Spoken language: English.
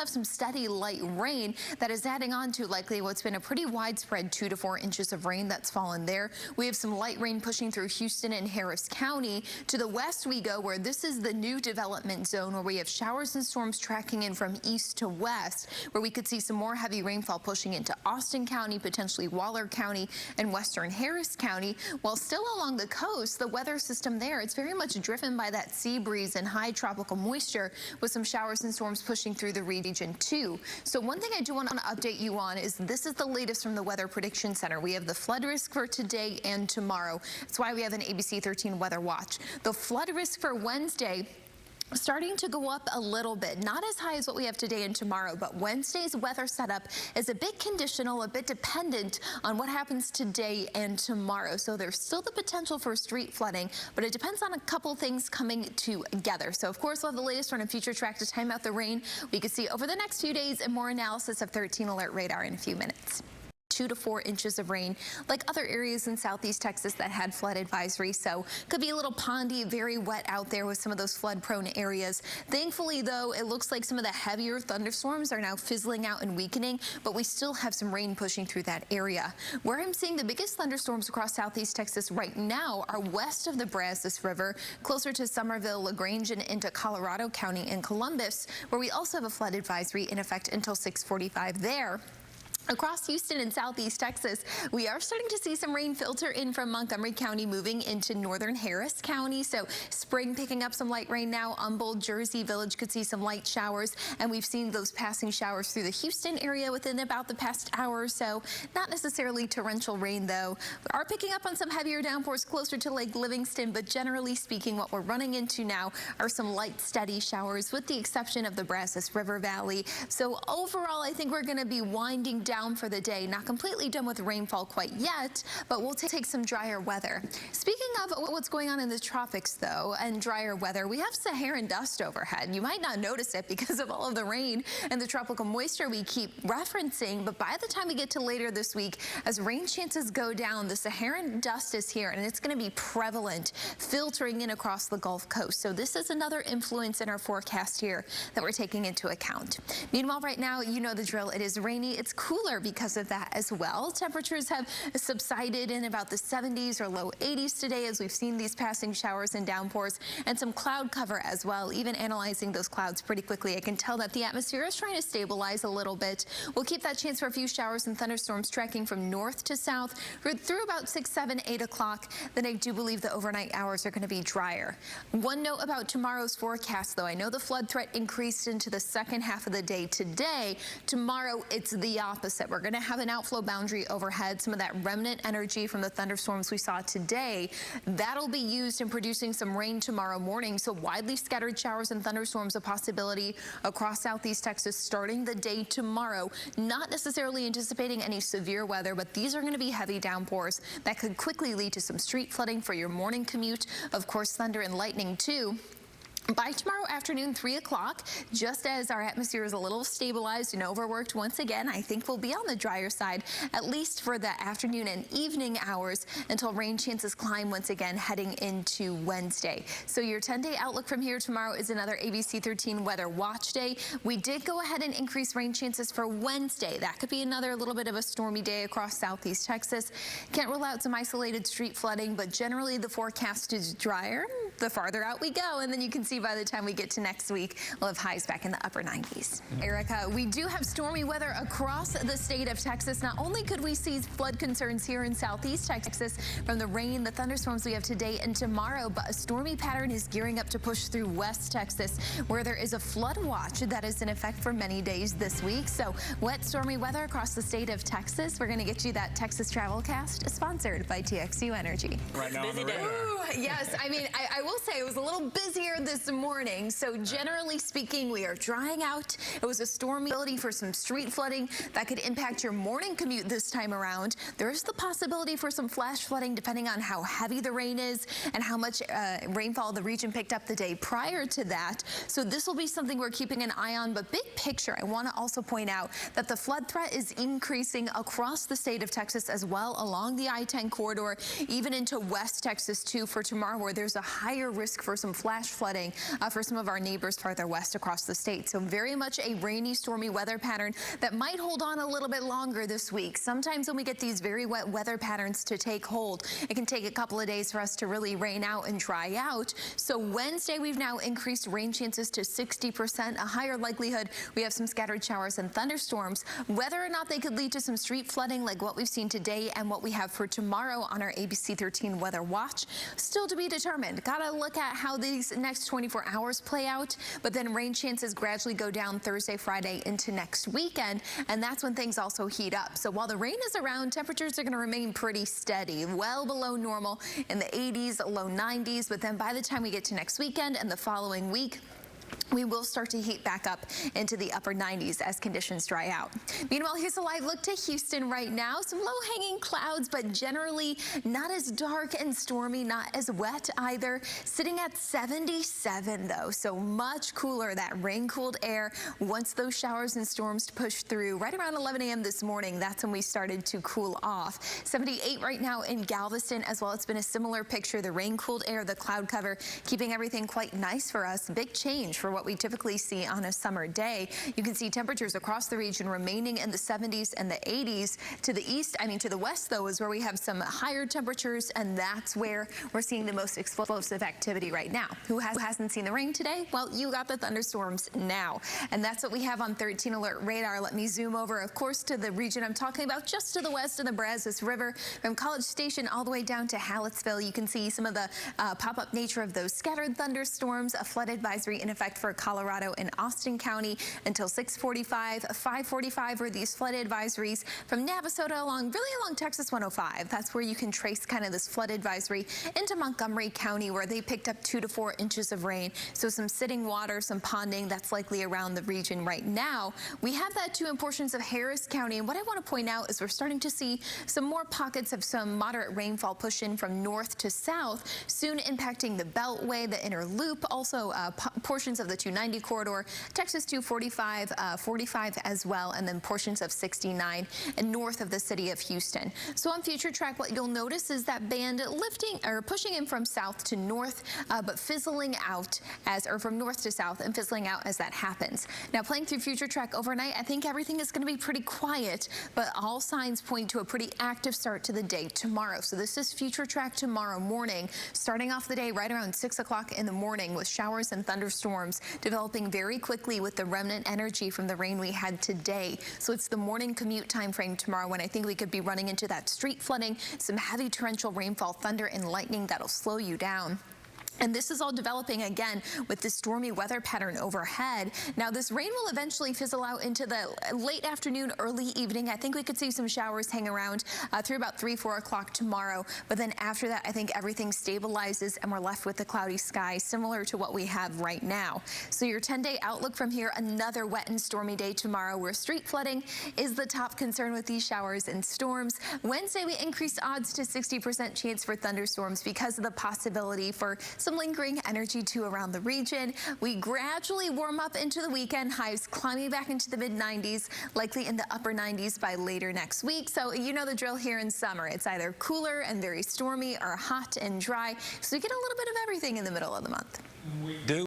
have some steady light rain that is adding on to likely what's been a pretty widespread 2 to 4 inches of rain that's fallen there. We have some light rain pushing through Houston and Harris County. To the west we go, where this is the new development zone, where we have showers and storms tracking in from east to west, where we could see some more heavy rainfall pushing into Austin County, potentially Waller County and western Harris County. While still along the coast, the weather system there, it's very much driven by that sea breeze and high tropical moisture, with some showers and storms pushing through the region too. So one thing I do want to update you on is this is the latest from the Weather Prediction Center. We have the flood risk for today and tomorrow. That's why we have an ABC 13 weather watch. The flood risk for Wednesday starting to go up a little bit, not as high as what we have today and tomorrow, but Wednesday's weather setup is a bit conditional, a bit dependent on what happens today and tomorrow. So there's still the potential for street flooding, but it depends on a couple things coming together. So of course, we'll have the latest on a future track to time out the rain we could see over the next few days, and more analysis of 13 alert radar in a few minutes. 2 to 4 inches of rain, like other areas in southeast Texas that had flood advisory. So could be a little pondy, very wet out there with some of those flood prone areas. Thankfully though, it looks like some of the heavier thunderstorms are now fizzling out and weakening, but we still have some rain pushing through that area. Where I'm seeing the biggest thunderstorms across southeast Texas right now are west of the Brazos River, closer to Somerville, LaGrange, and into Colorado County and Columbus, where we also have a flood advisory in effect until 6:45 there. Across Houston and southeast Texas, we are starting to see some rain filter in from Montgomery County moving into northern Harris County. So spring picking up some light rain now. Humboldt, Jersey Village could see some light showers, and we've seen those passing showers through the Houston area within about the past hour or so. Not necessarily torrential rain though. We are picking up on some heavier downpours closer to Lake Livingston, but generally speaking, what we're running into now are some light steady showers, with the exception of the Brazos River Valley. So overall, I think we're going to be winding down for the day. Not completely done with rainfall quite yet, but we'll take some drier weather. Speaking of what's going on in the tropics though, and drier weather, we have Saharan dust overhead. You might not notice it because of all of the rain and the tropical moisture we keep referencing, but by the time we get to later this week, as rain chances go down, the Saharan dust is here, and it's going to be prevalent, filtering in across the Gulf Coast. So this is another influence in our forecast here that we're taking into account. Meanwhile, right now, you know the drill. It is rainy. It's cooler because of that as well. Temperatures have subsided in about the 70s or low 80s today, as we've seen these passing showers and downpours, and some cloud cover as well. Even analyzing those clouds pretty quickly, I can tell that the atmosphere is trying to stabilize a little bit. We'll keep that chance for a few showers and thunderstorms tracking from north to south through about 6, 7, 8 o'clock. Then I do believe the overnight hours are going to be drier. One note about tomorrow's forecast though, I know the flood threat increased into the second half of the day today. Tomorrow, it's the opposite. We're going to have an outflow boundary overhead. Some of that remnant energy from the thunderstorms we saw today, that'll be used in producing some rain tomorrow morning. So widely scattered showers and thunderstorms a possibility across southeast Texas starting the day tomorrow. Not necessarily anticipating any severe weather, but these are going to be heavy downpours that could quickly lead to some street flooding for your morning commute. Of course, thunder and lightning too. By tomorrow afternoon, 3 o'clock, just as our atmosphere is a little stabilized and overworked once again, I think we'll be on the drier side, at least for the afternoon and evening hours, until rain chances climb once again heading into Wednesday. So your 10-day outlook from here tomorrow is another ABC 13 weather watch day. We did go ahead and increase rain chances for Wednesday. That could be another little bit of a stormy day across southeast Texas. Can't rule out some isolated street flooding, but generally the forecast is drier the farther out we go, and then you can see by the time we get to next week, we'll have highs back in the upper 90s. Erica, we do have stormy weather across the state of Texas. Not only could we see flood concerns here in southeast Texas from the rain, the thunderstorms we have today and tomorrow, but a stormy pattern is gearing up to push through west Texas, where there is a flood watch that is in effect for many days this week. So wet, stormy weather across the state of Texas. We're going to get you that Texas Travelcast, sponsored by TXU Energy. Right now on the radar. Ooh, yes, I mean, I will say it was a little busier this morning. So generally speaking, we are drying out. It was a stormy ability for some street flooding that could impact your morning commute this time around. There is the possibility for some flash flooding depending on how heavy the rain is and how much rainfall the region picked up the day prior to that. So this will be something we're keeping an eye on. But big picture, I want to also point out that the flood threat is increasing across the state of Texas as well, along the I-10 corridor, even into West Texas too for tomorrow, where there's a high higher risk for some flash flooding for some of our neighbors farther west across the state. So very much a rainy, stormy weather pattern that might hold on a little bit longer this week. Sometimes when we get these very wet weather patterns to take hold, it can take a couple of days for us to really rain out and dry out. So Wednesday, we've now increased rain chances to 60%, a higher likelihood we have some scattered showers and thunderstorms. Whether or not they could lead to some street flooding like what we've seen today and what we have for tomorrow on our ABC 13 weather watch, still to be determined. Gotta look at how these next 24 hours play out, but then rain chances gradually go down Thursday, Friday into next weekend, and that's when things also heat up. So while the rain is around, temperatures are going to remain pretty steady, well below normal in the 80s, low 90s, but then by the time we get to next weekend and the following week, we will start to heat back up into the upper 90s as conditions dry out. Meanwhile, here's a live look to Houston right now. Some low-hanging clouds, but generally not as dark and stormy, not as wet either. Sitting at 77 though, so much cooler. That rain-cooled air, once those showers and storms push through, right around 11 a.m. this morning, that's when we started to cool off. 78 right now in Galveston as well. It's been a similar picture. The rain-cooled air, the cloud cover, keeping everything quite nice for us. Big change for what we typically see on a summer day. You can see temperatures across the region remaining in the 70s and the 80s. To the east, to the west though, is where we have some higher temperatures, and that's where we're seeing the most explosive activity right now. Who hasn't seen the rain today? Well, you got the thunderstorms now, and that's what we have on 13 alert radar. Let me zoom over, of course, to the region I'm talking about, just to the west of the Brazos River, from College Station all the way down to Hallettsville. You can see some of the pop-up nature of those scattered thunderstorms. A flood advisory in effect for Colorado and Austin County until 6:45. 5:45 are these flood advisories from Navasota along Texas 105. That's where you can trace kind of this flood advisory into Montgomery County, where they picked up 2 to 4 inches of rain. So some sitting water, some ponding that's likely around the region right now. We have that too in portions of Harris County. And what I want to point out is we're starting to see some more pockets of some moderate rainfall push in from north to south, soon impacting the Beltway, the inner loop, also portions of the 290 corridor, Texas 245, 45 as well, and then portions of 69 and north of the city of Houston. So on future track, what you'll notice is that band lifting or pushing in from south to north, but fizzling out or from north to south and fizzling out as that happens. Now playing through future track overnight, I think everything is going to be pretty quiet, but all signs point to a pretty active start to the day tomorrow. So this is future track tomorrow morning, starting off the day right around 6 o'clock in the morning with showers and thunderstorms developing very quickly with the remnant energy from the rain we had today. So it's the morning commute time frame tomorrow when I think we could be running into that street flooding, some heavy torrential rainfall, thunder and lightning that'll slow you down. And this is all developing again with this stormy weather pattern overhead. Now this rain will eventually fizzle out into the late afternoon, early evening. I think we could see some showers hang around through about 3, 4 o'clock tomorrow. But then after that, I think everything stabilizes and we're left with the cloudy sky similar to what we have right now. So your 10-day outlook from here, another wet and stormy day tomorrow where street flooding is the top concern with these showers and storms. Wednesday, we increased odds to 60% chance for thunderstorms because of the possibility for some lingering energy too around the region. We gradually warm up into the weekend, highs climbing back into the mid-90s, likely in the upper 90s by later next week. So you know the drill here in summer. It's either cooler and very stormy or hot and dry. So we get a little bit of everything in the middle of the month. We do.